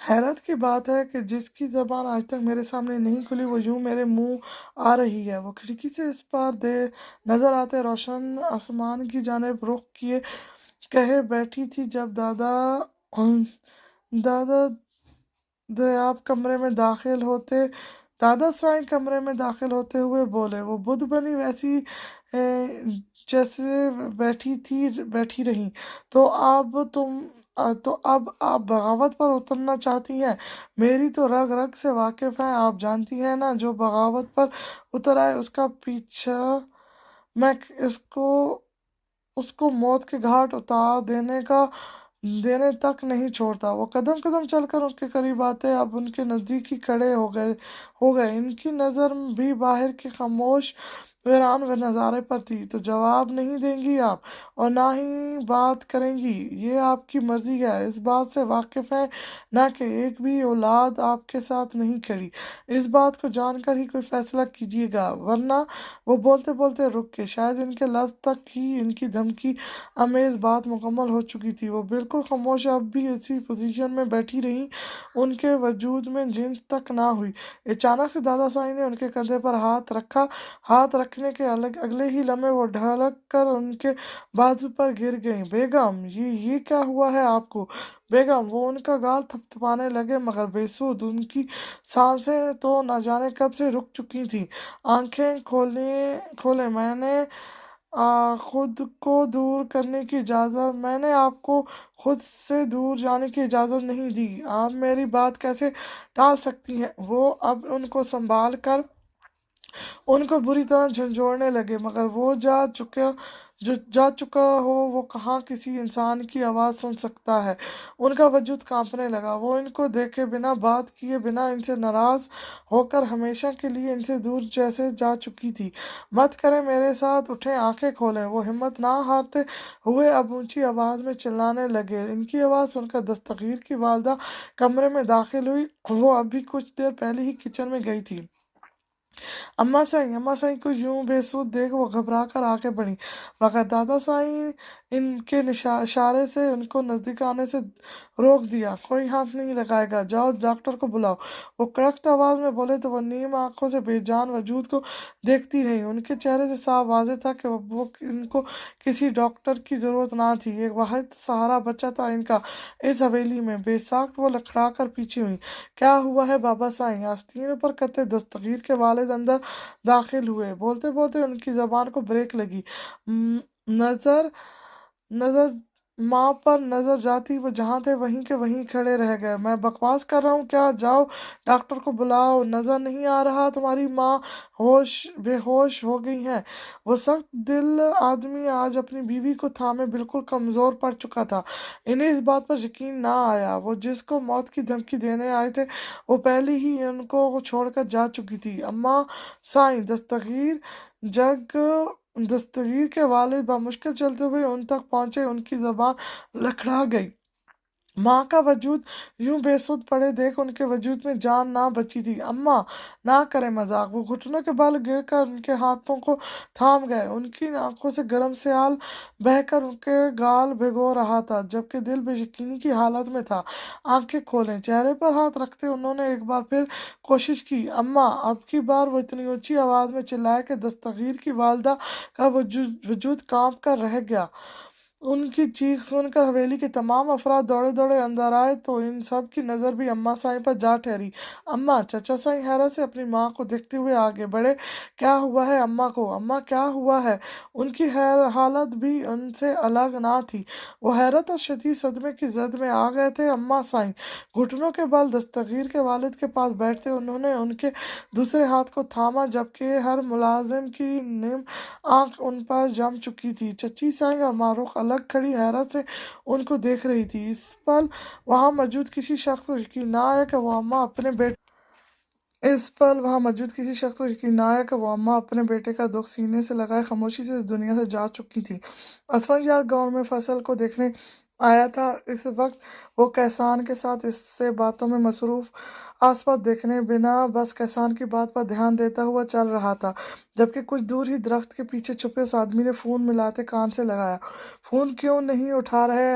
حیرت کی بات ہے کہ جس کی زبان آج تک میرے سامنے نہیں کھلی وہ یوں میرے منہ آ رہی ہے۔ وہ کھڑکی سے اس پار نظر آتے روشن آسمان کی جانب رخ کیے کہے بیٹھی تھی جب دادا دریاب کمرے میں داخل ہوتے دادا سائیں کمرے میں داخل ہوتے ہوئے بولے۔ وہ بدھ بنی ویسی جیسے بیٹھی رہیں۔ تو اب آپ بغاوت پر اترنا چاہتی ہیں؟ میری تو رگ رگ سے واقف ہیں، آپ جانتی ہیں نا، جو بغاوت پر اتر آئے اس کا پیچھا میں اس کو موت کے گھاٹ اتار دینے تک نہیں چھوڑتا۔ وہ قدم قدم چل کر ان کے قریب آتے، اب ان کے نزدیک ہی کھڑے ہو گئے۔ ان کی نظر بھی باہر کے خاموش ویران و نظارے پر تھی۔ تو جواب نہیں دیں گی آپ، اور نہ ہی بات کریں گی؟ یہ آپ کی مرضی ہے۔ اس بات سے واقف ہیں نا کہ ایک بھی اولاد آپ کے ساتھ نہیں کھڑی؟ اس بات کو جان کر ہی کوئی فیصلہ کیجیے گا، ورنہ… وہ بولتے بولتے رک گئے۔ شاید ان کے لفظ تک ہی ان کی دھمکی آمیز بات مکمل ہو چکی تھی۔ وہ بالکل خاموش اب بھی اسی پوزیشن میں بیٹھی رہیں، ان کے وجود میں جھنجھ تک نہ ہوئی۔ اچانک سے دادا سائیں نے ان کے کندھے پر ہاتھ رکھا۔ ہاتھ رکھنے کے اگلے ہی لمحے وہ ڈھلک کر ان کے بازو پر گر گئیں۔ بیگم، یہ کیا ہوا ہے آپ کو؟ بیگم! وہ ان کا گال تھپتھپانے لگے مگر بے سود۔ ان کی سانسیں تو نہ جانے کب سے رک چکی تھیں۔ آنکھیں کھولیں، میں نے خود کو دور کرنے کی اجازت میں نے آپ کو خود سے دور جانے کی اجازت نہیں دی۔ آپ میری بات کیسے ٹال سکتی ہیں؟ وہ اب ان کو سنبھال کر ان کو بری طرح جھنجھوڑنے لگے۔ مگر وہ جا چکا ہو وہ کہاں کسی انسان کی آواز سن سکتا ہے؟ ان کا وجود کانپنے لگا۔ وہ ان کو دیکھے بنا، بات کیے بنا ان سے ناراض ہو کر ہمیشہ کے لیے ان سے دور جیسے جا چکی تھی۔ مت کریں میرے ساتھ، اٹھیں، آنکھیں کھولیں۔ وہ ہمت نہ ہارتے ہوئے اب اونچی آواز میں چلانے لگے۔ ان کی آواز سن کر دستگیر کی والدہ کمرے میں داخل ہوئی۔ وہ ابھی کچھ دیر پہلے ہی کچن میں گئی تھی۔ اماں سائیں کو یوں بے سود دیکھ وہ گھبرا کر آگے بڑھیں، مگر دادا سائیں ان کے اشارے سے ان کو نزدیک آنے سے روک دیا۔ کوئی ہاتھ نہیں لگائے گا، جاؤ ڈاکٹر کو بلاؤ۔ وہ کڑکتے آواز میں بولے تو وہ نیم آنکھوں سے بے جان وجود کو دیکھتی رہیں۔ ان کے چہرے سے صاف واضح تھا کہ ان کو کسی ڈاکٹر کی ضرورت نہ تھی۔ ایک واحد سہارا بچہ تھا ان کا اس حویلی میں۔ بے ساکت وہ لڑکھڑا کر پیچھے ہوئیں۔ کیا ہوا ہے بابا سائیں؟ آستین اوپر کرتے دستگیر کے والد اندر داخل ہوئے۔ بولتے بولتے ان کی زبان کو بریک لگی۔ نظر ماں پر نظر جاتی وہ جہاں تھے وہیں کے وہیں کھڑے رہ گئے۔ میں بکواس کر رہا ہوں کیا؟ جاؤ ڈاکٹر کو بلاؤ۔ نظر نہیں آ رہا تمہاری ماں بے ہوش ہو گئی ہیں؟ وہ سخت دل آدمی آج اپنی بیوی کو تھامے بالکل کمزور پڑ چکا تھا۔ انہیں اس بات پر یقین نہ آیا۔ وہ جس کو موت کی دھمکی دینے آئے تھے وہ پہلے ہی ان کو چھوڑ کر جا چکی تھی۔ اماں سائیں! دستگیر کے والد بمشکل چلتے ہوئے ان تک پہنچے۔ ان کی زبان لڑکھڑا گئی۔ ماں کا وجود یوں بے سود پڑے دیکھ ان کے وجود میں جان نہ بچی تھی۔ اماں! نہ کریں مذاق۔ وہ گھٹنوں کے بل گر کر ان کے ہاتھوں کو تھام گئے۔ ان کی آنکھوں سے گرم سیال بہہ کر ان کے گال بھگو رہا تھا، جبکہ دل بے یقینی کی حالت میں تھا۔ آنکھیں کھولیں۔ چہرے پر ہاتھ رکھتے انہوں نے ایک بار پھر کوشش کی۔ اماں! اب کی بار وہ اتنی اونچی آواز میں چلائے کہ دستگیر کی والدہ کا وجود کانپ کر رہ گیا۔ ان کی چیخ سن کر حویلی کے تمام افراد دوڑے دوڑے اندر آئے تو ان سب کی نظر بھی اماں سائیں پر جا ٹھہری۔ اماں! چچا سائیں حیرت سے اپنی ماں کو دیکھتے ہوئے آگے بڑھے۔ کیا ہوا ہے اماں کو؟ اماں کیا ہوا ہے؟ ان کی حالت بھی ان سے الگ نہ تھی۔ وہ حیرت اور شدید صدمے کی زد میں آ گئے تھے۔ اماں سائیں گھٹنوں کے بل دستگیر کے والد کے پاس بیٹھتے انہوں نے ان کے دوسرے ہاتھ کو تھاما، جبکہ ہر ملازم کی نم آنکھ ان پر جم چکی تھی۔ چچی سائیں اور ماں رخ الگ کھڑی حیرت سے ان کو دیکھ رہی تھی۔ اس پل وہاں موجود کسی شخص کو یقین نہ آیا کہ وہ اماں اپنے بیٹے کا دکھ سینے سے لگائے خاموشی سے اس دنیا سے جا چکی تھی۔ اسفنجیات گاؤں میں فصل کو دیکھنے آیا تھا۔ اس وقت وہ کہسان کے ساتھ اس سے باتوں میں مصروف، آس پاس دیکھے بنا بس کہسان کی بات پر دھیان دیتا ہوا چل رہا تھا، جبکہ کچھ دور ہی درخت کے پیچھے چھپے اس آدمی نے فون ملاتے کان سے لگایا۔ فون کیوں نہیں اٹھا رہے؟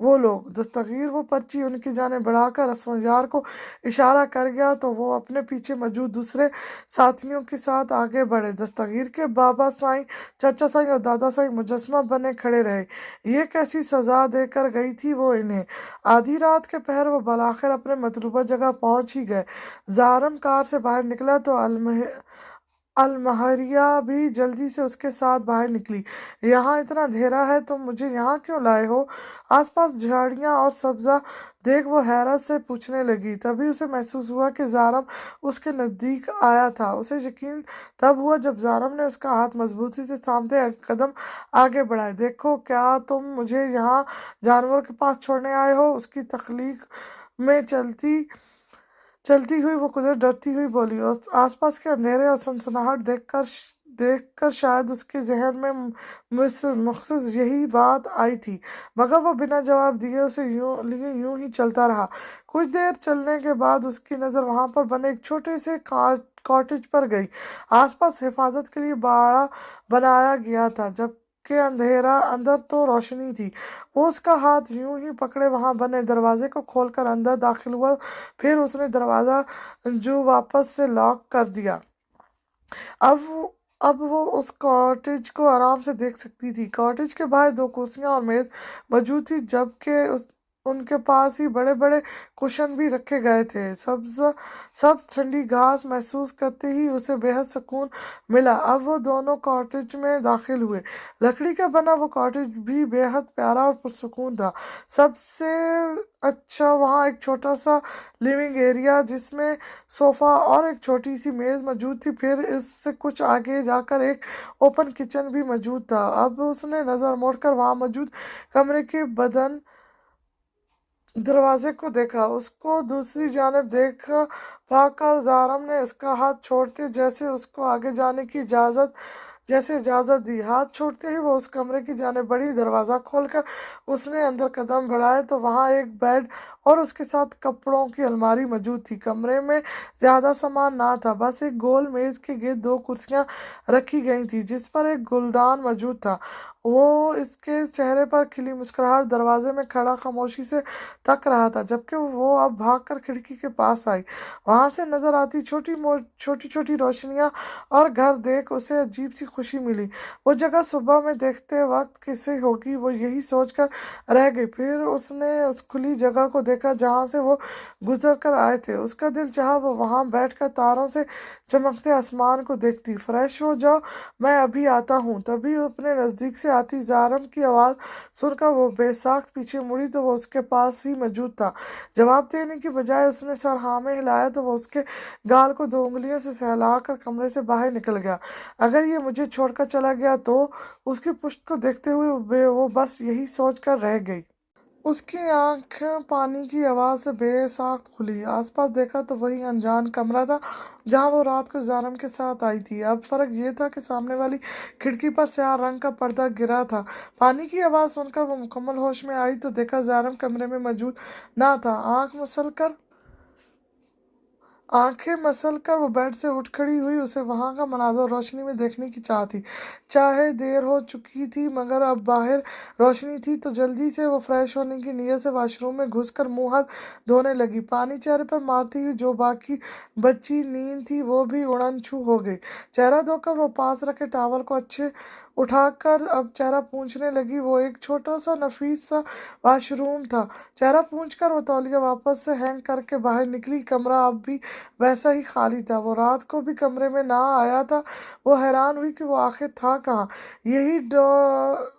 وہ لوگ۔ دستگیر وہ پرچی ان کی جانب بڑھا کر اسفنجار کو اشارہ کر گیا تو وہ اپنے پیچھے موجود دوسرے ساتھیوں کے ساتھ آگے بڑھے۔ دستگیر کے بابا سائیں، چچا سائیں اور دادا سائیں مجسمہ بنے کھڑے رہے۔ یہ کیسی سزا دے کر گئی تھی وہ انہیں۔ آدھی رات کے پہر وہ بالآخر اپنے مطلوبہ جگہ پہنچ ہی گئے۔ زارم کار سے باہر نکلا تو المہریہ بھی جلدی سے اس کے ساتھ باہر نکلی۔ یہاں اتنا اندھیرا ہے، تم مجھے یہاں کیوں لائے ہو؟ آس پاس جھاڑیاں اور سبزہ دیکھ وہ حیرت سے پوچھنے لگی۔ تبھی اسے محسوس ہوا کہ زارم اس کے نزدیک آیا تھا۔ اسے یقین تب ہوا جب زارم نے اس کا ہاتھ مضبوطی سے تھامتے ایک قدم آگے بڑھائے۔ دیکھو، کیا تم مجھے یہاں جانوروں کے پاس چھوڑنے آئے ہو؟ اس کی تخلیق میں چلتی ہوئی وہ قدرت ڈرتی ہوئی بولی، اور آس پاس کے اندھیرے اور سنسناہٹ دیکھ کر شاید اس کے ذہن میں مخصوص یہی بات آئی تھی، مگر وہ بنا جواب دیے اسے یوں ہی چلتا رہا۔ کچھ دیر چلنے کے بعد اس کی نظر وہاں پر بنے ایک چھوٹے سے کاٹیج پر گئی۔ آس پاس حفاظت کے لیے باڑہ بنایا گیا تھا، جبکہ اندر تو روشنی تھی۔ وہ اس کا ہاتھ یوں ہی پکڑے وہاں بنے دروازے کو کھول کر اندر داخل ہوا، پھر اس نے دروازہ جو واپس سے لاک کر دیا۔ اب وہ اس کاٹیج کو آرام سے دیکھ سکتی تھی۔ کاٹیج کے باہر 2 کرسیاں اور میز موجود تھی، جبکہ ان کے پاس ہی بڑے بڑے کشن بھی رکھے گئے تھے۔ سبز ٹھنڈی گھاس محسوس کرتے ہی اسے بے حد سکون ملا۔ اب وہ دونوں کاٹیج میں داخل ہوئے۔ لکڑی کا بنا وہ کاٹیج بھی بے حد پیارا اور پرسکون تھا۔ سب سے اچھا وہاں ایک چھوٹا سا لیونگ ایریا جس میں صوفہ اور ایک چھوٹی سی میز موجود تھی، پھر اس سے کچھ آگے جا کر ایک اوپن کچن بھی موجود تھا۔ اب اس نے نظر موڑ کر وہاں موجود کمرے کے بند دروازے کو دیکھا۔ اس کو دوسری جانب دیکھ پا کر زارم نے اس کا ہاتھ چھوڑتے جیسے اس کو آگے جانے کی اجازت دی۔ ہاتھ چھوڑتے ہی وہ اس کمرے کی جانب بڑھی۔ دروازہ کھول کر اس نے اندر قدم بڑھائے تو وہاں ایک بیڈ اور اس کے ساتھ کپڑوں کی الماری موجود تھی۔ کمرے میں زیادہ سامان نہ تھا، بس ایک گول میز کے گرد 2 کرسیاں رکھی گئی تھیں جس پر ایک گلدان موجود تھا۔ وہ اس کے چہرے پر کھلی مسکراہٹ دروازے میں کھڑا خاموشی سے تک رہا تھا، جبکہ وہ اب بھاگ کر کھڑکی کے پاس آئی۔ وہاں سے نظر آتی چھوٹی چھوٹی روشنیاں اور گھر دیکھ اسے عجیب سی خوشی ملی۔ وہ جگہ صبح میں دیکھتے وقت کیسی ہوگی، وہ یہی سوچ کر رہ گئی۔ پھر اس نے اس کھلی جگہ کو دیکھا جہاں سے وہ گزر کر آئے تھے۔ اس کا دل چاہا وہ وہاں بیٹھ کر تاروں سے چمکتے آسمان کو دیکھتی۔ فریش ہو جاؤ، میں ابھی آتا ہوں۔ تبھی اپنے نزدیک سے آتی زارم کی آواز سن کر وہ بے ساکھ پیچھے مڑی تو وہ اس کے پاس ہی موجود تھا۔ جواب دینے کی بجائے اس نے سر ہاں میں ہلایا تو وہ اس کے گال کو 2 انگلیوں سے سہلا کر کمرے سے باہر نکل گیا۔ اگر یہ مجھے چھوڑ کر چلا گیا تو؟ اس کی پشت کو دیکھتے ہوئے وہ بس یہی سوچ کر رہ گئی۔ اس کی آنکھ پانی کی آواز سے بے ساخت کھلی۔ آس پاس دیکھا تو وہی انجان کمرہ تھا جہاں وہ رات کو زارم کے ساتھ آئی تھی۔ اب فرق یہ تھا کہ سامنے والی کھڑکی پر سیاہ رنگ کا پردہ گرا تھا۔ پانی کی آواز سن کر وہ مکمل ہوش میں آئی تو دیکھا زارم کمرے میں موجود نہ تھا۔ آنکھیں مسل کر وہ بیڈ سے اٹھ کھڑی ہوئی۔ اسے وہاں کا مناظر روشنی میں دیکھنے کی چاہ تھی۔ چاہے دیر ہو چکی تھی مگر اب باہر روشنی تھی تو جلدی سے وہ فریش ہونے کی نیت سے واش روم میں گھس کر منہ ہاتھ دھونے لگی۔ پانی چہرے پر مارتی ہوئی جو باقی بچی نیند تھی وہ بھی اڑن چھو ہو گئی۔ چہرہ دھو کر وہ پاس رکھے ٹاول کو اٹھا کر اب چہرہ پونچھنے لگی۔ وہ ایک چھوٹا سا نفیس سا واش روم تھا۔ چہرہ پونچھ کر وہ تولیہ واپس سے ہینگ کر کے باہر نکلی۔ کمرہ اب بھی ویسا ہی خالی تھا۔ وہ رات کو بھی کمرے میں نہ آیا تھا۔ وہ حیران ہوئی کہ وہ آخر تھا کہاں۔ یہی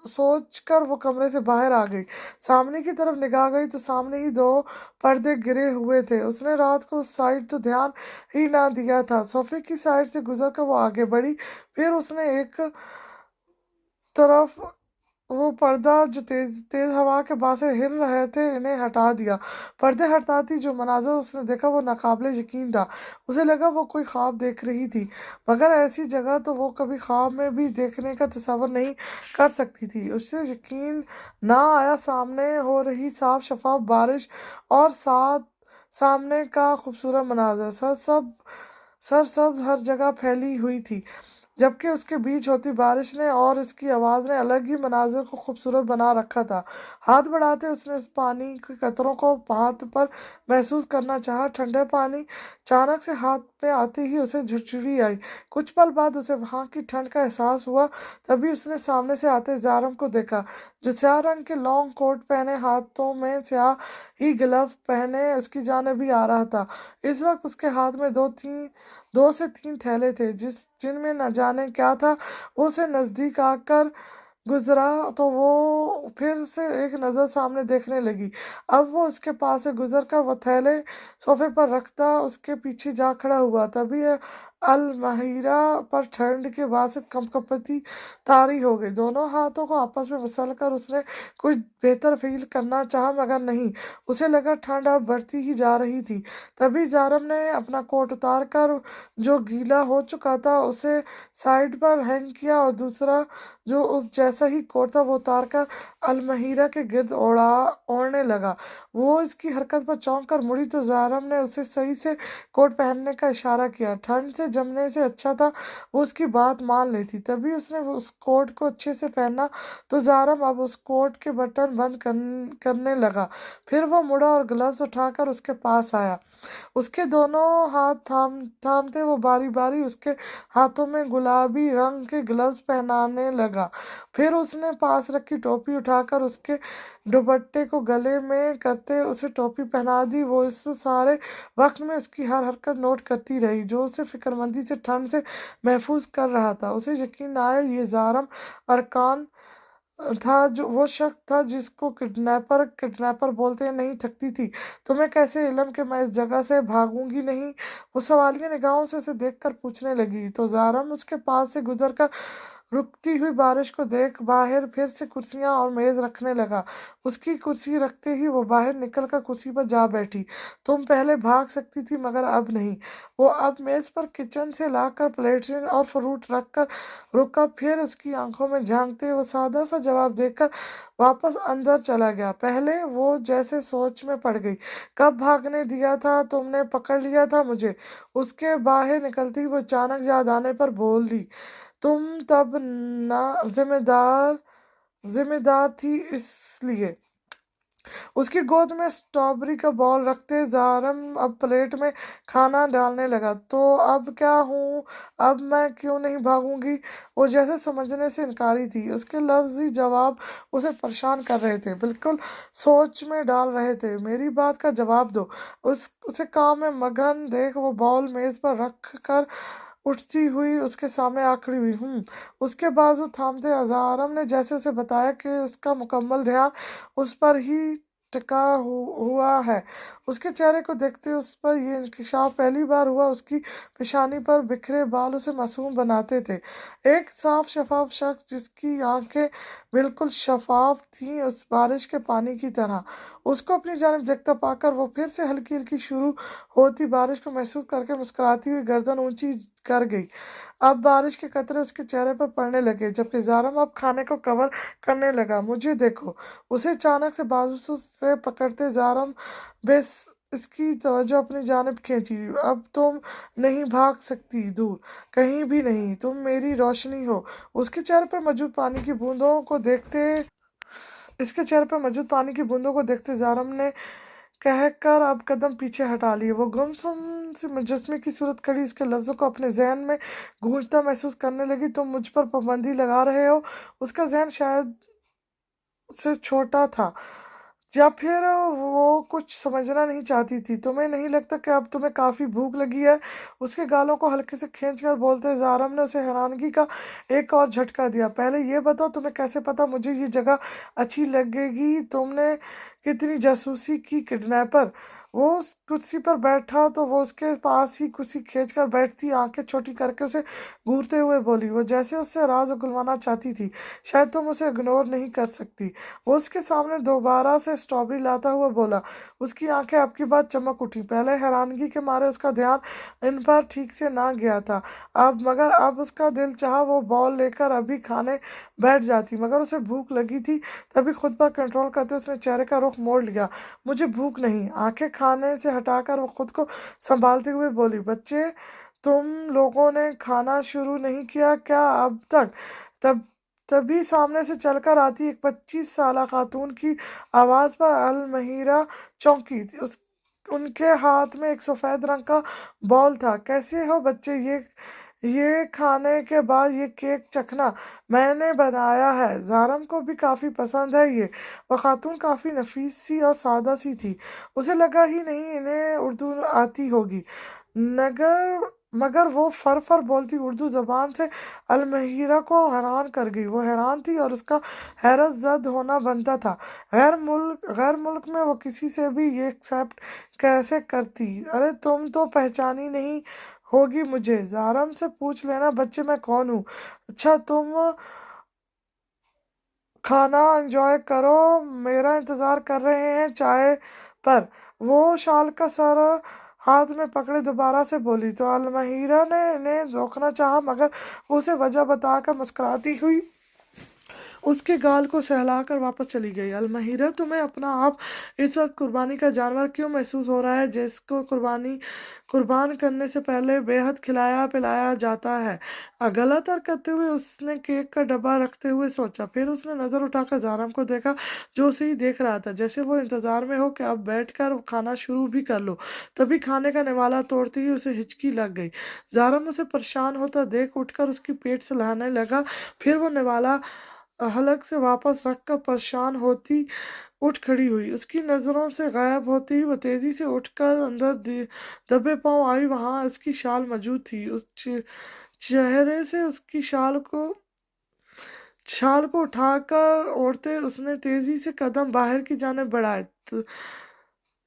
سوچ کر وہ کمرے سے باہر آ گئی۔ سامنے کی طرف نگاہ گئی تو سامنے ہی 2 پردے گرے ہوئے تھے۔ اس نے رات کو اس سائڈ تو دھیان ہی نہ دیا تھا۔ صوفے کی سائڈ سے گزر کر وہ آگے بڑھی۔ پھر اس نے ایک طرف وہ پردہ جو تیز ہوا کے باعث ہل رہے تھے انہیں ہٹا دیا۔ پردے ہٹاتی جو مناظر اس نے دیکھا وہ ناقابل یقین تھا۔ اسے لگا وہ کوئی خواب دیکھ رہی تھی، مگر ایسی جگہ تو وہ کبھی خواب میں بھی دیکھنے کا تصور نہیں کر سکتی تھی۔ اسے یقین نہ آیا۔ سامنے ہو رہی صاف شفاف بارش اور سامنے کا خوبصورت مناظر سرسبز ہر جگہ پھیلی ہوئی تھی، جبکہ اس کے بیچ ہوتی بارش نے اور اس کی آواز نے الگ ہی مناظر کو خوبصورت بنا رکھا تھا۔ ہاتھ بڑھاتے اس نے اس پانی کے قطروں کو ہاتھ پر محسوس کرنا چاہا۔ ٹھنڈے پانی اچانک سے ہاتھ پہ آتے ہی اسے جھرجھری آئی۔ کچھ پل بعد اسے وہاں کی ٹھنڈ کا احساس ہوا۔ تبھی اس نے سامنے سے آتے زارم کو دیکھا، جو سیاہ رنگ کے لانگ کوٹ پہنے، ہاتھوں میں سیاہ ہی گلو پہنے اس کی جانب ہی آ رہا تھا۔ اس وقت اس کے ہاتھ میں دو سے تین تھیلے تھے جن میں نہ جانے کیا تھا۔ وہ اسے نزدیک آ کر گزرا تو وہ پھر سے ایک نظر سامنے دیکھنے لگی۔ اب وہ اس کے پاس سے گزر کر وہ تھیلے صوفے پر رکھتا اس کے پیچھے جا کھڑا ہوا۔ تبھی المہیرہ پر ٹھنڈ کے باعث کپکپتی طاری ہو گئی۔ دونوں ہاتھوں کو آپس میں مسل کر اس نے کچھ بہتر فیل کرنا چاہا، مگر نہیں۔ اسے لگا ٹھنڈ اب بڑھتی ہی جا رہی تھی۔ تبھی زارم نے اپنا کوٹ اتار کر جو گیلا ہو چکا تھا اسے سائیڈ پر ہینگ کیا اور دوسرا جو اس جیسا ہی کوٹ تھا وہ اتار کر المہیرہ کے گرد اوڑھنے لگا۔ وہ اس کی حرکت پر چونک کر مڑی تو زارم نے اسے صحیح سے کوٹ پہننے کا اشارہ کیا۔ ٹھنڈ سے جمنے سے اچھا تھا وہ اس کی بات مان لیتی۔ تبھی اس نے اس کوٹ کو اچھے سے پہنا تو زارم اب اس کوٹ کے بٹن بند کرنے لگا۔ پھر وہ مڑا اور گلوز اٹھا کر اس کے پاس آیا۔ اس کے دونوں ہاتھ تھامتے وہ باری باری اس کے ہاتھوں میں گلابی رنگ کے گلوز پہنانے لگا۔ پھر اس نے پاس رکھی ٹوپی اٹھا کر اس کے دوپٹے کو گلے میں کرتے اسے ٹوپی پہنا دی۔ وہ اس سارے وقت میں اس کی ہر حرکت نوٹ کرتی رہی، جو اسے فکرمندی سے ٹھنڈ سے محفوظ کر رہا تھا۔ اسے یقین نہ آیا یہ زارم ارکان تھا، وہ شخص تھا جس کو کڈنیپر بولتے ہیں۔ نہیں تھکتی تھی تمہیں کیسے علم کہ میں اس جگہ سے بھاگوں گی نہیں؟ وہ سوالیہ نگاہوں سے اسے دیکھ کر پوچھنے لگی تو زارم اس کے پاس سے گزر کر رکتی ہوئی بارش کو دیکھ باہر پھر سے کرسیاں اور میز رکھنے لگا۔ اس کی کرسی رکھتے ہی وہ باہر نکل کر کرسی پر جا بیٹھی۔ تم پہلے بھاگ سکتی تھی مگر اب نہیں۔ وہ اب میز پر کچن سے لا کر پلیٹیں اور فروٹ رکھ کر رکا، پھر اس کی آنکھوں میں جھانکتے وہ سادہ سا جواب دے کر واپس اندر چلا گیا۔ پہلے وہ جیسے سوچ میں پڑ گئی۔ کب بھاگنے دیا تھا تم نے؟ پکڑ لیا تھا مجھے؟ اس کے باہر نکلتی وہ اچانک یاد آنے پر بولی، تم تب نہ ذمہ دار تھی اس لیے۔ اس کی گود میں اسٹرابری کا باؤل رکھتے زارم اب پلیٹ میں کھانا ڈالنے لگا۔ تو اب کیا ہوں؟ اب میں کیوں نہیں بھاگوں گی؟ وہ جیسے سمجھنے سے انکاری تھی۔ اس کے لفظی جواب اسے پریشان کر رہے تھے، بالکل سوچ میں ڈال رہے تھے۔ میری بات کا جواب دو۔ اسے کام میں مگن دیکھ وہ باؤل میز پر رکھ کر اٹھتی ہوئی اس کے سامنے آ کھڑی ہوئی۔ اس کے بازو تھامتے زارم نے جیسے اسے بتایا کہ اس کا مکمل دھیان اس پر ہی ٹکا ہوا ہے۔ اس کے چہرے کو دیکھتے اس پر یہ انکشاف پہلی بار ہوا۔ اس کی پیشانی پر بکھرے بال اسے معصوم بناتے تھے، ایک صاف شفاف شخص جس کی آنکھیں بالکل شفاف تھیں، اس بارش کے پانی کی طرح۔ اس کو اپنی جانب دیکھتا پا کر وہ پھر سے ہلکی ہلکی شروع ہوتی بارش کو محسوس کر کے مسکراتی ہوئی گردن اونچی کر گئی۔ اب بارش کے قطرے اس کے چہرے پر پڑنے لگے، جبکہ زارم اب کھانے کو کور کرنے لگا۔ مجھے دیکھو۔ اسے اچانک سے بازو سے پکڑتے زارم اس کی توجہ اپنی جانب کھینچی۔ اب تم نہیں بھاگ سکتی دور، کہیں بھی نہیں، تم میری روشنی ہو۔ اس کے چہرے پر موجود پانی کی بوندوں کو دیکھتے زارم نے کہہ کر اب قدم پیچھے ہٹا لیے۔ وہ گمسم سے مجسمے کی صورت کھڑی اس کے لفظوں کو اپنے ذہن میں گونجتا محسوس کرنے لگی۔ تم مجھ پر پابندی لگا رہے ہو؟ اس کا ذہن شاید سے چھوٹا تھا یا پھر وہ کچھ سمجھنا نہیں چاہتی تھی۔ تمہیں نہیں لگتا کہ اب تمہیں کافی بھوک لگی ہے؟ اس کے گالوں کو ہلکے سے کھینچ کر بولتے زارم نے اسے حیرانگی کا ایک اور جھٹکا دیا۔ پہلے یہ بتاؤ تمہیں کیسے پتا مجھے یہ جگہ اچھی لگے گی؟ تم نے کتنی جاسوسی کی؟ کڈنیپر۔ وہ اس کرسی پر بیٹھا تو وہ اس کے پاس ہی کرسی کھینچ کر بیٹھتی، آنکھیں چھوٹی کر کے اسے گھورتے ہوئے بولی۔ وہ جیسے اس سے راز اگلوانا چاہتی تھی، شاید تم اسے اگنور نہیں کر سکتی۔ وہ اس کے سامنے دوبارہ سے اسٹرابری لاتا ہوا بولا۔ اس کی آنکھیں اب کی بات چمک اٹھیں۔ پہلے حیرانگی کے مارے اس کا دھیان ان پر ٹھیک سے نہ گیا تھا، مگر اب اس کا دل چاہا وہ باؤل لے کر ابھی کھانے بیٹھ جاتی، مگر اسے بھوک لگی تھی۔ تبھی خود پر کنٹرول کرتے اس نے چہرے کا رخ موڑ لیا۔ مجھے بھوک نہیں۔ آنکھیں کھانے سے ہٹا کر وہ خود کو سنبھالتے ہوئے بولی، بچے تم لوگوں نے کھانا شروع نہیں کیا کیا اب تک؟ تب تبھی سامنے سے چل کر آتی ایک 25 سالہ خاتون کی آواز پر المہیرہ چونکی۔ ان کے ہاتھ میں ایک سفید رنگ کا بال تھا۔ کیسے ہو بچے؟ یہ کھانے کے بعد یہ کیک چکھنا، میں نے بنایا ہے، زارم کو بھی کافی پسند ہے یہ۔ وہ خاتون کافی نفیس سی اور سادہ سی تھی، اسے لگا ہی نہیں انہیں اردو آتی ہوگی، مگر وہ فر فر بولتی اردو زبان سے المہیرہ کو حیران کر گئی۔ وہ حیران تھی اور اس کا حیرت زد ہونا بنتا تھا۔ غیر ملک میں وہ کسی سے بھی یہ ایکسپٹ کیسے کرتی؟ ارے تم تو پہچانی نہیں ہوگی مجھے، زارم سے پوچھ لینا بچے میں کون ہوں۔ اچھا تم کھانا انجوائے کرو، میرا انتظار کر رہے ہیں چائے پر۔ وہ شال کا سر ہاتھ میں پکڑے دوبارہ سے بولی تو المہیرہ نے انہیں روکنا چاہا، مگر وہ اسے وجہ بتا کر مسکراتی ہوئی اس کے گال کو سہلا کر واپس چلی گئی۔ المہیرہ تمہیں اپنا آپ اس وقت قربانی کا جانور کیوں محسوس ہو رہا ہے، جس کو قربان کرنے سے پہلے بے حد کھلایا پلایا جاتا ہے؟ گلا تر کرتے ہوئے اس نے کیک کا ڈبہ رکھتے ہوئے سوچا، پھر اس نے نظر اٹھا کر زارم کو دیکھا جو اسے ہی دیکھ رہا تھا، جیسے وہ انتظار میں ہو کہ اب بیٹھ کر کھانا شروع بھی کر لو۔ تبھی کھانے کا نوالا توڑتے ہی اسے ہچکی لگ گئی۔ زارم اسے پریشان ہوتا دیکھ اٹھ کر اس کی پیٹ سلانے لگا، پھر وہ نوالا حلق سے واپس رکھ کر پریشان ہوتی اٹھ کھڑی ہوئی۔ اس کی نظروں سے غائب ہوتے ہی وہ تیزی سے اٹھ کر اندر دبے پاؤں آئی۔ وہاں اس کی شال موجود تھی۔ اس چہرے سے اس کی شال کو اٹھا کر اوڑھتے اس نے تیزی سے قدم باہر کی جانب بڑھائے۔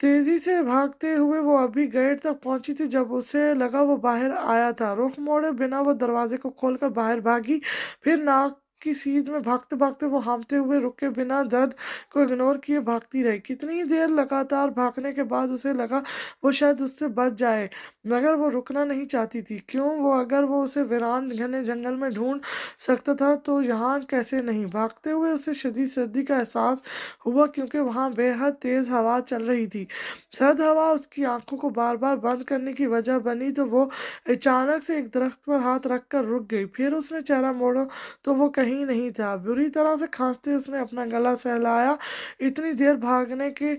تیزی سے بھاگتے ہوئے وہ ابھی گیٹ تک پہنچی تھی جب اسے لگا وہ باہر آیا تھا۔ رخ موڑے بنا وہ دروازے کو کھول کر باہر بھاگی، پھر ناک کی سیدھ میں بھاگتے بھاگتے وہ ہانپتے ہوئے رکے بنا درد کو اگنور کیے بھاگتی رہی۔ کتنی دیر لگاتار بھاگنے کے بعد اسے لگا وہ شاید اس سے بچ جائے، مگر وہ رکنا نہیں چاہتی تھی۔ کیوں؟ اگر وہ اسے ویران گھنے جنگل میں ڈھونڈ سکتا تھا تو یہاں کیسے نہیں؟ بھاگتے ہوئے اسے شدید سردی کا احساس ہوا، کیونکہ وہاں بے حد تیز ہوا چل رہی تھی۔ سرد ہوا اس کی آنکھوں کو بار بار بند کرنے کی وجہ بنی تو وہ اچانک سے ایک درخت پر ہاتھ رکھ کر رک گئی۔ پھر اس نے چہرہ موڑا تو وہ کہیں نہیں تھا۔ بری طرح سے کھانستے اس نے اپنا گلا سہلایا۔ اتنی دیر بھاگنے کے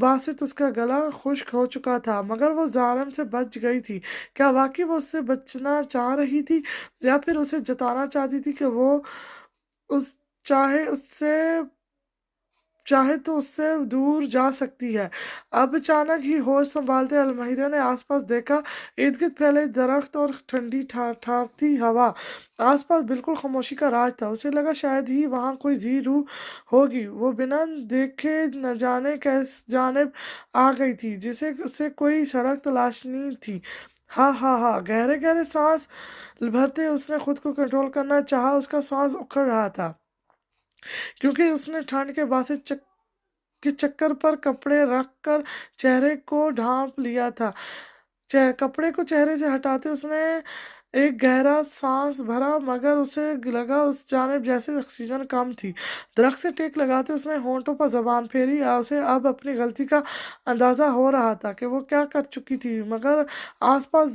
باسط اس کا گلا خشک ہو چکا تھا، مگر وہ زارم سے بچ گئی تھی۔ کیا واقعی وہ اس سے بچنا چاہ رہی تھی، یا پھر اسے جتانا چاہتی تھی کہ وہ چاہے تو اس سے دور جا سکتی ہے؟ اب اچانک ہی ہوش سنبھالتے المہیرہ نے آس پاس دیکھا، ارد گرد پھیلے درخت اور ٹھنڈی ٹھارتی ہوا، آس پاس بالکل خاموشی کا راج تھا۔ اسے لگا شاید ہی وہاں کوئی ذی روح ہوگی۔ وہ بنا دیکھے نہ جانے کس جانب آ گئی تھی، جیسے اسے کوئی سڑک تلاشنی تھی۔ ہاں گہرے گہرے سانس بھرتے اس نے خود کو کنٹرول کرنا چاہا۔ اس کا سانس اکھڑ رہا تھا کیونکہ اس نے ٹھنڈ کے باعث چکر پر کپڑے رکھ کر چہرے کو ڈھانپ لیا تھا۔ کپڑے کو چہرے سے ہٹاتے اس نے ایک گہرا سانس بھرا، مگر اسے لگا اس جانب جیسے آکسیجن کم تھی۔ درخت سے ٹیک لگاتے اس نے ہونٹوں پر زبان پھیری۔ اسے اب اپنی غلطی کا اندازہ ہو رہا تھا کہ وہ کیا کر چکی تھی، مگر آس پاس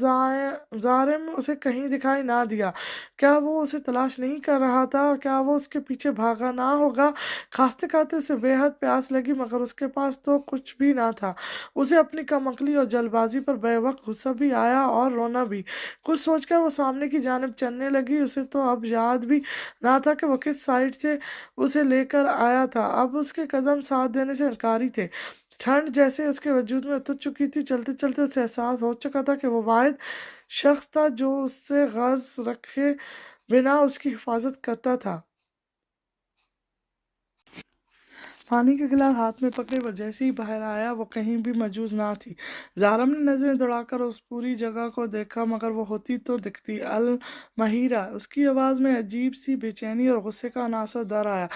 زارم اسے کہیں دکھائی نہ دیا۔ کیا وہ اسے تلاش نہیں کر رہا تھا؟ کیا وہ اس کے پیچھے بھاگا نہ ہوگا؟ کھانستے کھانستے اسے بے حد پیاس لگی، مگر اس کے پاس تو کچھ بھی نہ تھا۔ اسے اپنی کم عقلی اور جلد بازی پر بے وقت غصہ بھی آیا اور رونا بھی۔ کچھ سوچ کر وہ سامنے کی جانب چلنے لگی۔ اسے تو اب یاد بھی نہ تھا کہ وہ کس سائڈ سے اسے لے کر آیا تھا۔ اب اس کے قدم ساتھ دینے سے انکاری تھے۔ ٹھنڈ جیسے اس کے وجود میں اتر چکی تھی۔ چلتے چلتے اسے احساس ہو چکا تھا کہ وہ واحد شخص تھا جو اس سے غرض رکھے بنا اس کی حفاظت کرتا تھا۔ پانی کا گلاس ہاتھ میں پکڑے وہ جیسے ہی باہر آیا وہ کہیں بھی موجود نہ تھی۔ زارم نے نظریں دوڑا کر اس پوری جگہ کو دیکھا، مگر وہ ہوتی تو دکھتی المہیرہ۔ اس کی آواز میں عجیب سی بے چینی اور غصے کا عنصر در آیا۔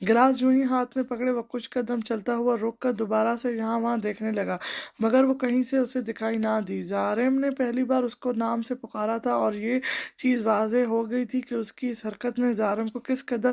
گلاس جو ہی ہاتھ میں پکڑے وہ کچھ قدم چلتا ہوا رک کر دوبارہ سے یہاں وہاں دیکھنے لگا، مگر وہ کہیں سے اسے دکھائی نہ دی۔ زارم نے پہلی بار اس کو نام سے پکارا تھا، اور یہ چیز واضح ہو گئی تھی کہ اس کی اس حرکت نے زارم کو کس قدر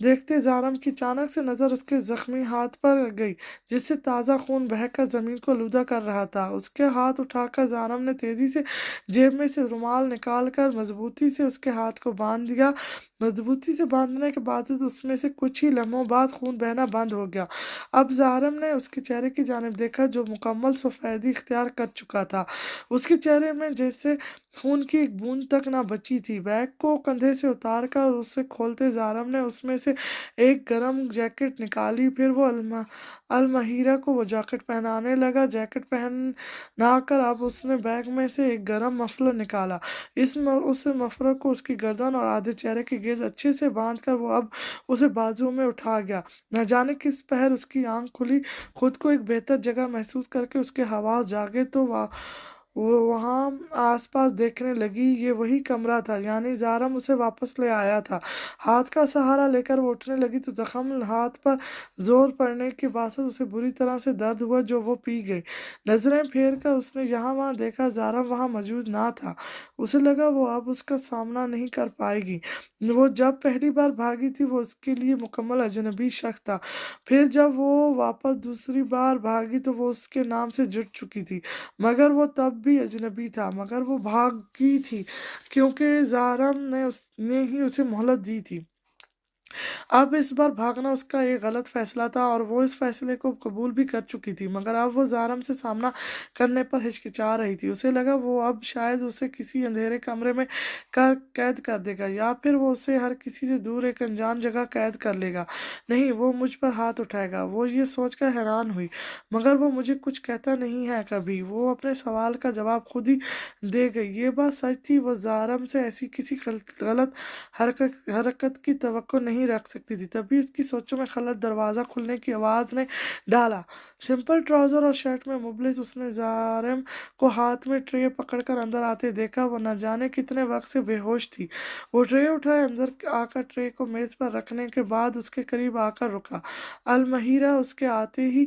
دیکھتے زارم کی اچانک سے نظر اس کے زخمی ہاتھ پر گئی جس سے تازہ خون بہہ کر زمین کو آلودہ کر رہا تھا۔ اس کے ہاتھ اٹھا کر زارم نے تیزی سے جیب میں سے رومال نکال کر مضبوطی سے اس کے ہاتھ کو باندھ دیا۔ مضبوطی سے باندھنے کے باوجود اس میں سے کچھ ہی لمحوں بعد خون بہنا بند ہو گیا۔ اب زارم نے اس کے چہرے کی جانب دیکھا جو مکمل سفیدی اختیار کر چکا تھا۔ اس کے چہرے میں جیسے خون کی ایک بوند تک نہ بچی تھی۔ بیگ کو کندھے سے اتار کر اسے کھولتے زارم نے اس میں سے ایک گرم جیکٹ نکالی، پھر وہ المہیرہ کو وہ جیکٹ پہنانے لگا۔ جیکٹ پہنا کر اب اس نے بیگ میں سے ایک گرم مفلر نکالا۔ اس مفلر کو اس کی گردن اور آدھے چہرے کے گرد اچھے سے باندھ کر وہ اب اسے بازو میں اٹھا گیا۔ نہ جانے کس پہر اس کی آنکھ کھلی، خود کو ایک بہتر جگہ محسوس کر کے اس کے حواس جاگے تو وہ وہاں آس پاس دیکھنے لگی۔ یہ وہی کمرہ تھا، یعنی زارم اسے واپس لے آیا تھا۔ ہاتھ کا سہارا لے کر وہ اٹھنے لگی تو زخم ہاتھ پر زور پڑنے کے باعث اسے بری طرح سے درد ہوا جو وہ پی گئی۔ نظریں پھیر کر اس نے یہاں وہاں دیکھا، زارم وہاں موجود نہ تھا۔ اسے لگا وہ اب اس کا سامنا نہیں کر پائے گی۔ وہ جب پہلی بار بھاگی تھی وہ اس کے لیے مکمل اجنبی شخص تھا، پھر جب وہ واپس دوسری بار بھاگی تو وہ اس کے نام سے جڑ چکی تھی، مگر وہ تب بھی اجنبی تھا۔ مگر وہ بھاگی تھی کیونکہ زارم نے ہی اسے مہلت دی تھی۔ اب اس بار بھاگنا اس کا ایک غلط فیصلہ تھا اور وہ اس فیصلے کو قبول بھی کر چکی تھی، مگر اب وہ زارم سے سامنا کرنے پر ہچکچا رہی تھی۔ اسے لگا وہ اب شاید اسے کسی اندھیرے کمرے میں قید کر دے گا، یا پھر وہ اسے ہر کسی سے دور ایک انجان جگہ قید کر لے گا۔ نہیں، وہ مجھ پر ہاتھ اٹھائے گا، وہ یہ سوچ کر حیران ہوئی، مگر وہ مجھے کچھ کہتا نہیں ہے کبھی۔ وہ اپنے سوال کا جواب خود ہی دے گئی۔ یہ بات سچ تھی، وہ زارم سے ایسی کسی غلط حرکت کی توقع نہیں رکھ سکتی تھی۔ تبھی اس کی سوچوں میں خلل دروازہ کھلنے کی آواز نے ڈالا۔ سمپل ٹراؤزر اور شرٹ میں ملبس اس نے زارم کو ہاتھ میں ٹرے پکڑ کر اندر آتے دیکھا۔ وہ نہ جانے کتنے وقت سے بے ہوش تھی۔ وہ ٹرے اٹھائے، اندر آ کر ٹرے کو میز پر رکھنے کے بعد اس کے قریب آ کر رکا۔ المہیرہ اس کے آتے ہی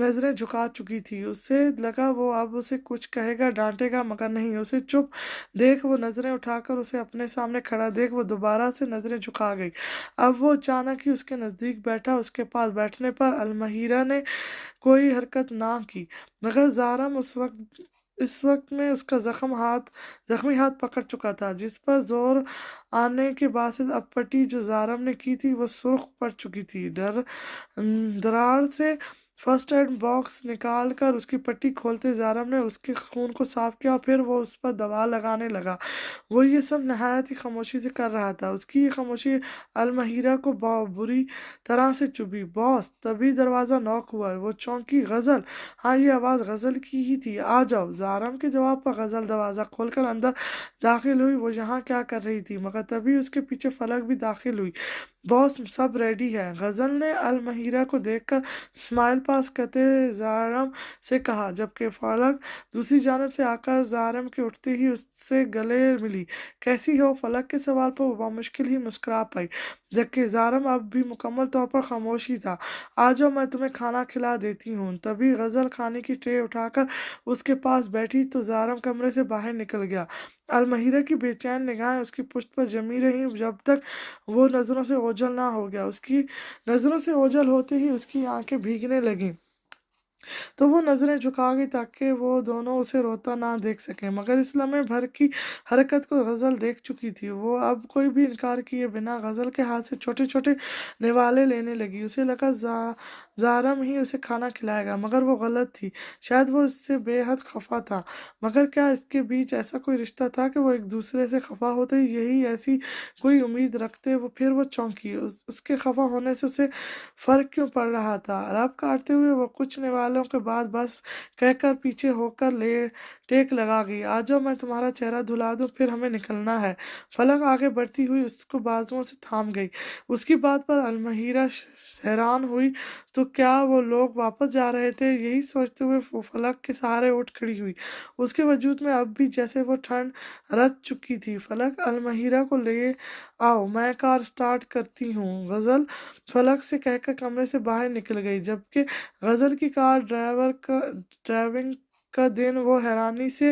نظریں جھکا چکی تھی۔ اسے لگا وہ اب اسے کچھ کہے گا، ڈانٹے گا، مگر نہیں۔ اسے چپ دیکھ وہ نظریں اٹھا کر اسے اپنے سامنے کھڑا دیکھ وہ دوبارہ سے نظریں جھکا گئی۔ اب وہ اچانک ہی اس کے نزدیک بیٹھا۔ اس کے پاس بیٹھنے پر المہیرہ نے کوئی حرکت نہ کی، مگر زارم اس وقت میں اس کا زخمی ہاتھ پکڑ چکا تھا، جس پر زور آنے کے باعث اب پٹی جو زارم نے کی تھی وہ سرخ پڑ چکی تھی۔ دراڑ سے فرسٹ ایڈ باکس نکال کر اس کی پٹی کھولتے زارم نے اس کے خون کو صاف کیا اور پھر وہ اس پر دوا لگانے لگا۔ وہ یہ سب نہایت ہی خاموشی سے کر رہا تھا۔ اس کی یہ خاموشی المہیرہ کو بری طرح سے چبھی۔ باس! تبھی دروازہ نوک ہوا۔ وہ چونکی۔ غزل! ہاں، یہ آواز غزل کی ہی تھی۔ آ جاؤ! زارم کے جواب پر غزل دروازہ کھول کر اندر داخل ہوئی۔ وہ یہاں کیا کر رہی تھی؟ مگر تبھی اس کے پیچھے فلک بھی داخل ہوئی۔ باس، سب ریڈی ہے، غزل نے المہیرہ کو دیکھ کر اسمائل پاس کرتے زارم سے کہا، جبکہ فلک دوسری جانب سے آ کر زارم کے اٹھتے ہی اس سے گلے ملی۔ کیسی ہو؟ فلک کے سوال پر وہ بمشکل ہی مسکرا پائی، جبکہ زارم اب بھی مکمل طور پر خاموش ہی تھا۔ آ جاؤ، میں تمہیں کھانا کھلا دیتی ہوں۔ تبھی غزل کھانے کی ٹرے اٹھا کر اس کے پاس بیٹھی تو زارم کمرے سے باہر نکل گیا۔ المہیرہ کی بے چین نگاہیں اس کی پشت پر جمی رہیں جب تک وہ نظروں سے اوجھل نہ ہو گیا۔ اس کی نظروں سے اوجھل ہوتے ہی اس کی آنکھیں بھیگنے لگیں تو وہ نظریں جھکا گئی تاکہ وہ دونوں اسے روتا نہ دیکھ سکیں، مگر اس لمحے بھر کی حرکت کو غزل دیکھ چکی تھی۔ وہ اب کوئی بھی انکار کیے بنا غزل کے ہاتھ سے چھوٹے چھوٹے نوالے لینے لگی۔ اسے لگا زارم ہی اسے کھانا کھلائے گا، مگر وہ غلط تھی۔ شاید وہ اس سے بے حد خفا تھا، مگر کیا اس کے بیچ ایسا کوئی رشتہ تھا کہ وہ ایک دوسرے سے خفا ہوتے؟ یہی ایسی کوئی امید رکھتے؟ پھر وہ چونکی۔ اس کے خفا ہونے سے اسے فرق کیوں پڑ رہا تھا؟ لب کاٹتے ہوئے وہ کچھ نوالوں کے بعد بس کہہ کر پیچھے ہو کر ٹیک لگا گئی۔ آ جاؤ، میں تمہارا چہرہ دھلا دوں، پھر ہمیں نکلنا ہے۔ فلک آگے بڑھتی ہوئی اس کو بازوؤں سے تھام گئی۔ اس کی بات پر المہیرہ حیران ہوئی تو کیا وہ لوگ واپس جا رہے تھے؟ یہی سوچتے ہوئے وہ فلک کے سہارے اٹھ کھڑی ہوئی۔ اس کے وجود میں اب بھی جیسے وہ ٹھنڈ رچ چکی تھی۔ فلک! المہیرہ کو لے آؤ، میں کار سٹارٹ کرتی ہوں۔ غزل فلک سے کہہ کر کمرے سے باہر نکل گئی، جبکہ غزل کی کار ڈرائیونگ کا دن وہ حیرانی سے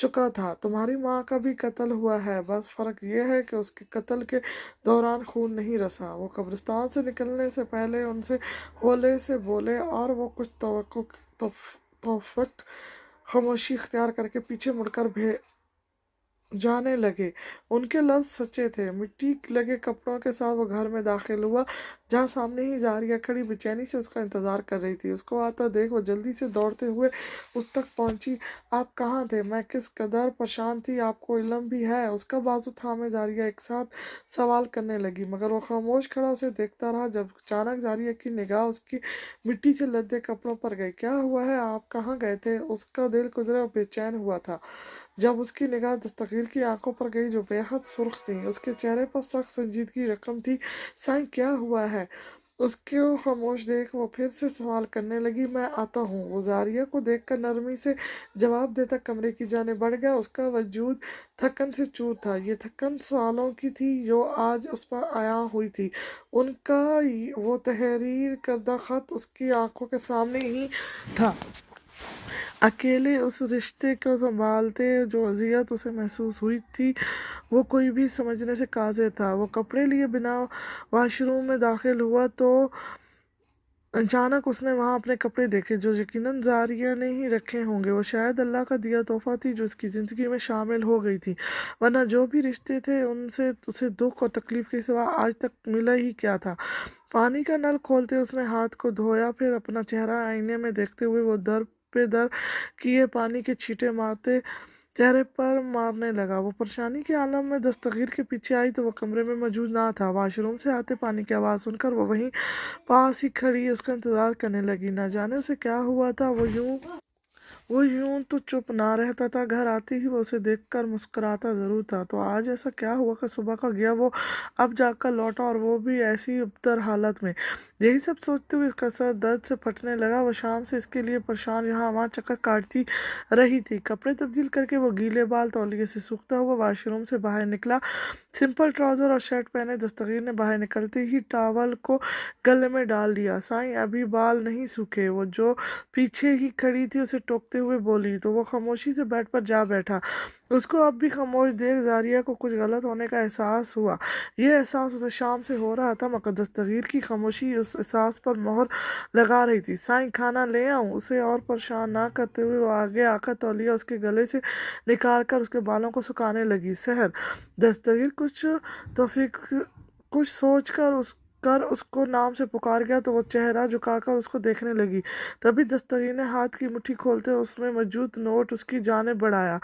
چکا تھا۔ تمہاری ماں کا بھی قتل ہوا ہے، بس فرق یہ ہے کہ اس کے قتل کے دوران خون نہیں رسا۔ وہ قبرستان سے نکلنے سے پہلے ان سے ہولے سے بولے اور وہ کچھ توفق خاموشی اختیار کر کے پیچھے مڑ کر جانے لگے۔ ان کے لفظ سچے تھے۔ مٹی لگے کپڑوں کے ساتھ وہ گھر میں داخل ہوا جہاں سامنے ہی زاریہ کھڑی بے چینی سے اس کا انتظار کر رہی تھی۔ اس کو آتا دیکھ وہ جلدی سے دوڑتے ہوئے اس تک پہنچی۔ آپ کہاں تھے؟ میں کس قدر پریشان تھی آپ کو علم بھی ہے؟ اس کا بازو تھامے زاریہ ایک ساتھ سوال کرنے لگی، مگر وہ خاموش کھڑا اسے دیکھتا رہا جب اچانک زاریہ کی نگاہ اس کی مٹی سے لدے کپڑوں پر گئی۔ کیا ہوا ہے؟ آپ کہاں گئے تھے؟ اس کا دل قدرے اور بے چین ہوا تھا جب اس کی نگاہ دستگیر کی آنکھوں پر گئی جو بے حد سرخ تھیں۔ اس کے چہرے پر سخت سنجیدگی رقم تھی۔ سائیں کیا ہوا ہے؟ اس کو خاموش دیکھ وہ پھر سے سوال کرنے لگی۔ میں آتا ہوں۔ وہ زاریہ کو دیکھ کر نرمی سے جواب دیتا کمرے کی جانب بڑھ گیا۔ اس کا وجود تھکن سے چور تھا۔ یہ تھکن سالوں کی تھی جو آج اس پر عیاں ہوئی تھی۔ ان کا وہ تحریر کردہ خط اس کی آنکھوں کے سامنے ہی تھا۔ اکیلے اس رشتے کو سنبھالتے جو اذیت اسے محسوس ہوئی تھی وہ کوئی بھی سمجھنے سے قاصر تھا۔ وہ کپڑے لیے بنا واش روم میں داخل ہوا تو اچانک اس نے وہاں اپنے کپڑے دیکھے جو یقیناً زاریہ نے ہی رکھے ہوں گے۔ وہ شاید اللہ کا دیا تحفہ تھی جو اس کی زندگی میں شامل ہو گئی تھی، ورنہ جو بھی رشتے تھے ان سے اسے دکھ اور تکلیف کے سوا آج تک ملا ہی کیا تھا۔ پانی کا نل کھولتے اس نے ہاتھ کو دھویا، پھر اپنا چہرہ آئینے میں دیکھتے ہوئے وہ در پہ در کیے پانی کے چھینٹے مارتے چہرے پر مارنے لگا۔ وہ پریشانی کے عالم میں دستگیر کے پیچھے آئی تو وہ کمرے میں موجود نہ تھا۔ واش روم سے آتے پانی کی آواز سن کر وہ وہیں پاس ہی کھڑی اس کا انتظار کرنے لگی۔ نہ جانے اسے کیا ہوا تھا، وہ یوں تو چپ نہ رہتا تھا، گھر آتے ہی وہ اسے دیکھ کر مسکراتا ضرور تھا۔ تو آج ایسا کیا ہوا کہ صبح کا گیا وہ اب جا کر لوٹا، اور وہ بھی ایسی ابتر حالت میں؟ یہی سب سوچتے ہوئے اس کا سر درد سے پھٹنے لگا۔ وہ شام سے اس کے لیے پریشان یہاں وہاں چکر کاٹتی رہی تھی۔ کپڑے تبدیل کر کے وہ گیلے بال تولیے سے سوکھتا ہوا واش روم سے باہر نکلا۔ سمپل ٹراؤزر اور شرٹ پہنے دستگیر نے باہر نکلتے ہی ٹاول کو گلے میں ڈال دیا۔ سائیں ابھی بال نہیں سوکھے؟ وہ جو پیچھے ہی کھڑی تھی اسے ٹوکتے ہوئے بولی تو وہ خاموشی سے بیڈ پر جا بیٹھا۔ اس کو اب بھی خاموش دیکھ زاریہ کو کچھ غلط ہونے کا احساس ہوا۔ یہ احساس اسے شام سے ہو رہا تھا، مگر دستگیر کی خاموشی اس احساس پر مہر لگا رہی تھی۔ سائیں کھانا لے آؤں؟ اسے اور پریشان نہ کرتے ہوئے وہ آگے آ کر تولیہ اس کے گلے سے نکال کر اس کے بالوں کو سکھانے لگی۔ سحر! دستگیر کچھ سوچ کر اس کو نام سے پکار گیا تو وہ چہرہ جھکا کر اس کو دیکھنے لگی۔ تبھی دستگیر نے ہاتھ کی مٹھی کھولتے اس میں موجود نوٹ اس کی جانب بڑھایا۔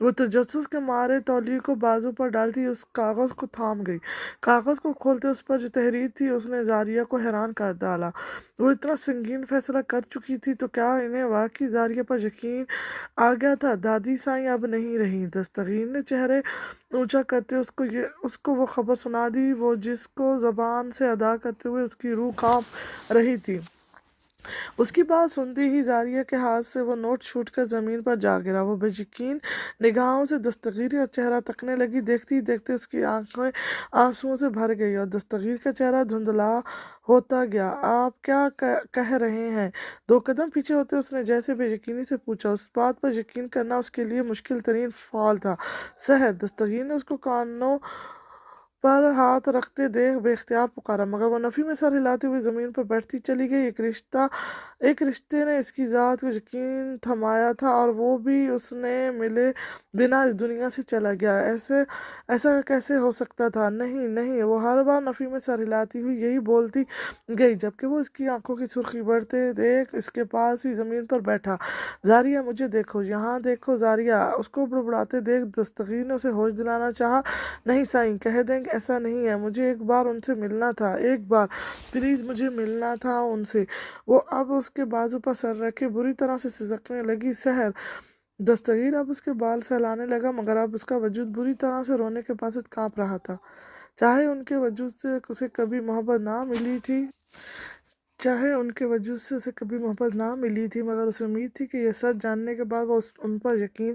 وہ تجسس کے مارے تولیے کو بازو پر ڈالتی اس کاغذ کو تھام گئی۔ کاغذ کو کھولتے اس پر جو تحریر تھی اس نے زاریہ کو حیران کر ڈالا۔ وہ اتنا سنگین فیصلہ کر چکی تھی تو کیا انہیں واقعی زاریہ پر یقین آ گیا تھا؟ دادی سائیں اب نہیں رہیں۔ دستگیر نے چہرے اونچا کرتے اس کو وہ خبر سنا دی وہ جس کو زبان سے ادا کرتے ہوئے اس کی روح کانپ رہی تھی۔ اس کی بات سنتے ہی زاریہ کے ہاتھ سے وہ نوٹ چھوٹ کر زمین پر جا گرا۔ وہ بے یقین نگاہوں سے دستگیر کا چہرہ تکنے لگی۔ دیکھتے ہی دیکھتے اس کی آنکھیں آنسوؤں سے بھر گئی اور دستگیر کا چہرہ دھندلا ہوتا گیا۔ آپ کیا کہہ رہے ہیں؟ 2 قدم پیچھے ہوتے اس نے جیسے بے یقینی سے پوچھا۔ اس بات پر یقین کرنا اس کے لیے مشکل ترین فعل تھا۔ سحر! دستگیر نے اس کو کانوں پر ہاتھ رکھتے دیکھ بے اختیار پکارا، مگر وہ نفی میں سر ہلاتے ہوئے زمین پر بیٹھتی چلی گئی۔ ایک رشتے نے اس کی ذات کو یقین تھمایا تھا اور وہ بھی اس نے ملے بنا اس دنیا سے چلا گیا۔ ایسا کیسے ہو سکتا تھا؟ نہیں نہیں! وہ ہر بار نفی میں سر ہلاتی ہوئی یہی بولتی گئی جبکہ وہ اس کی آنکھوں کی سرخی بڑھتے دیکھ اس کے پاس ہی زمین پر بیٹھا۔ زاریہ! مجھے دیکھو، یہاں دیکھو زاریہ! اس کو بڑبڑاتے دیکھ دستگیر نے اسے ہوش دلانا چاہا۔ نہیں سائیں، کہہ دیں ایسا نہیں ہے، مجھے ایک بار ان سے ملنا تھا، ایک بار پلیز مجھے ملنا تھا ان سے۔ وہ اب اس کے بازو پر سر رکھے بری طرح سے سسکنے لگی۔ سحر! دستگیر اب اس کے بال سہلانے لگا، مگر اب اس کا وجود بری طرح سے رونے کے باعث کانپ رہا تھا۔ چاہے ان کے وجود سے اسے کبھی محبت نہ ملی تھی، مگر اسے امید تھی کہ یہ سچ جاننے کے بعد وہ ان پر یقین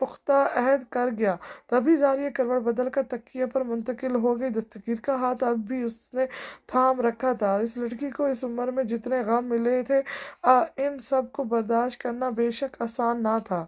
پختہ عہد کر گیا۔ تبھی زاریہ کروٹ بدل کر تکیے پر منتقل ہو گئی۔ دستگیر کا ہاتھ اب بھی اس نے تھام رکھا تھا۔ اس لڑکی کو اس عمر میں جتنے غم ملے تھے ان سب کو برداشت کرنا بے شک آسان نہ تھا۔